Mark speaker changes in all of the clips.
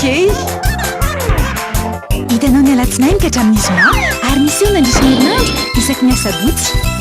Speaker 1: okey hitanao ny alatsinainy ka hatramin'ny zoma ary misy eo nandrisy herinandro isaky ny asabotsy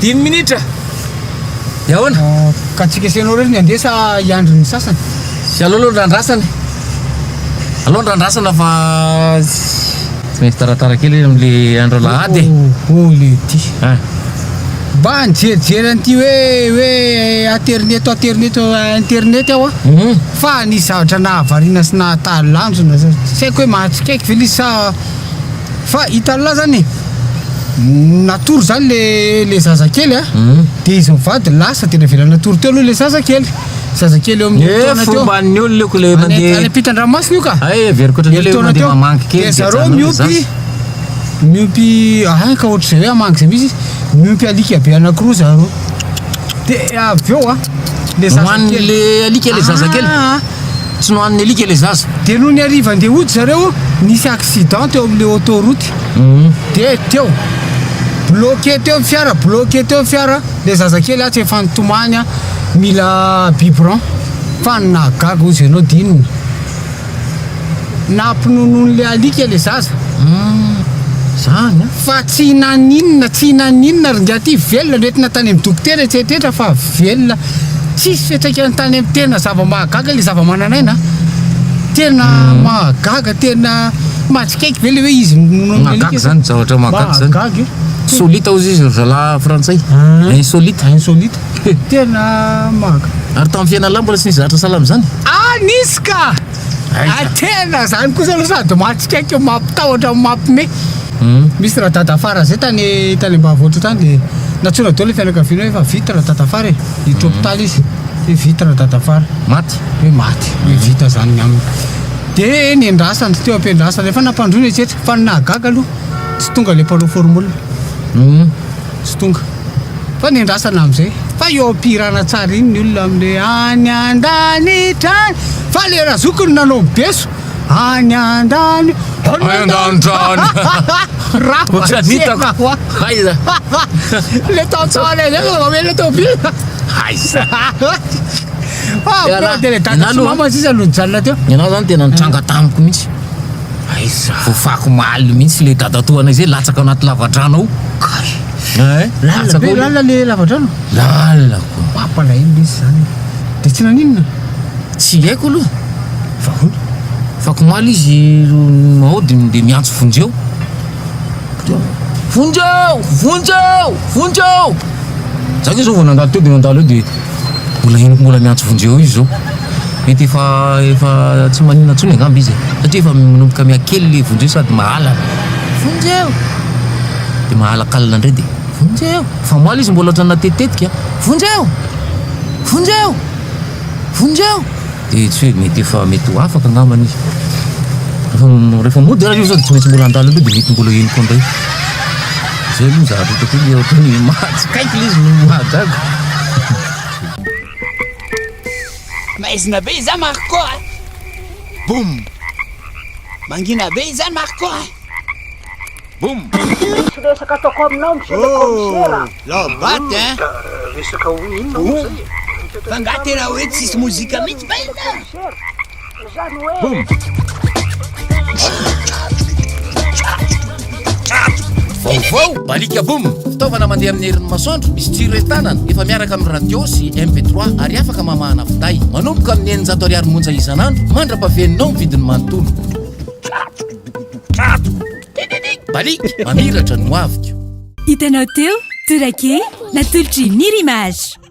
Speaker 2: dimy minitra yahoana
Speaker 3: ka tsika senao rery ny andesa iandro ny sasany
Speaker 2: sy aloha randrasana fa tsy maintsy taratara kely am'le andro lahady
Speaker 3: le ty mba nijerijery an'ity hoe internet aho a fa ny zavatra nahavarina sy nahatalanjona sy haiko hoe mahatsikaiky velisy sa fa hitaloha zany natory zany le zazakely a de izy mivady lasa tena vela natory teo aloha le zazakely eo amin'ny
Speaker 2: fomban'ny olo leoko le
Speaker 3: mandeha pitran-dranomasina io ka
Speaker 2: verikotra le mamanky kely
Speaker 3: de zareo miompy ka ohatr'izay hoe amangy zay misy miompy alika be anakiroa zareo de avy eo a le
Speaker 2: zazakely le alika le zazakely tsy nohan'ny alika le zaza
Speaker 3: de noho ny ariva andeha ody zareo nisy accident teo amin'le autoroute de teo bloqué teo fiara le zazakely tsy efa nitomany a mila biberon fa nagaga ozy ianao dinina nampinonon'le alika le zaza
Speaker 2: zany
Speaker 3: fa tsy naninona ringaty velona noentina tany amin'ny dokotera etsetrehitra fa velona tsisy fiatraikany tany amin'ny tena zava-mahagaga le zava-mananaina tena mahagaga tena matsikaiky ve le hoe izy
Speaker 2: mahagaga zany zavatra mahagaga zany solita ozy izy zala frantsay insolite
Speaker 3: tena maga
Speaker 2: ary tamin'ny fiainana mbola tsy nisy zatra salamy zany
Speaker 3: nisy ka tena zany kosa aloha sady matsikaiky mampitahotra mampime misy raha dadafara zay tany ambavoatra tany de natsona deo le fianakaviana hoe fa vita raha dadafara hiditra hôpitaly izy hoe vita raha dadafara
Speaker 2: maty
Speaker 3: hoe vita zany aminy de nendrasany teo ampiandrasany efa nampandrony etsetra fa nahagaga aloha tsy tonga le mpanao formule tsy tonga fa nendrasana am'izay fa eo ampirana tsara iny ny olona am'le any andanitrany fa le razokony nanao beso any andany le taotsana le tobile mama sisa alojanona teo
Speaker 2: ianao zany tena nitranga tamiko mihitsy fofako maly mihitsy le dadatoana izay latsaka anaty lavadrano ao
Speaker 3: lala le lavadrano
Speaker 2: lalako
Speaker 3: mampalahelo izy zany de tsy naninona
Speaker 2: tsy haiko aloha fako maly izy mahody de miantso vonjeo zany izy zao vao nandalo teo de nandalo eo de mbola miantso vonjeo izy zao mety efa tsy maninona tsony angamba izy satria efa manomboka miakely le vonjeo sady mahalana vonjeo de mahalakalana ndray de vonjeo fa maly izy mbola ohatrany natetitetika vonjeo de tsy hoe mety efa mety ho afaka angambany izy rehefa mody raha io zao de tsy maintsy mbola andalo eo de mety mbola eny koa ndray zay aloha zavatra hitako hoe ohatrany matsikaiky le izy no mahagaga
Speaker 4: maizina be izany Marco boum mangina be izany Marco boum
Speaker 5: resaka ataoko aminao monsieur le commissaire
Speaker 4: lobaty
Speaker 5: resaka oinona
Speaker 4: fa nga tena hoe tsisy mozika mihitsy ba ina
Speaker 5: zany hoe
Speaker 2: vaovao balika boum fitaovana mandeha amin'ny herin'ny masoandro misy jiro entanana efa miaraka amin'ny radio sy mp3 ary afaka mamahana finday manomboka amin'ny 900 ariary monja isanandro mandra-pahaveninao vidiny manontolo balika mamiratra no aviko
Speaker 1: hitanao teo Torake, natolotry ny Rimage.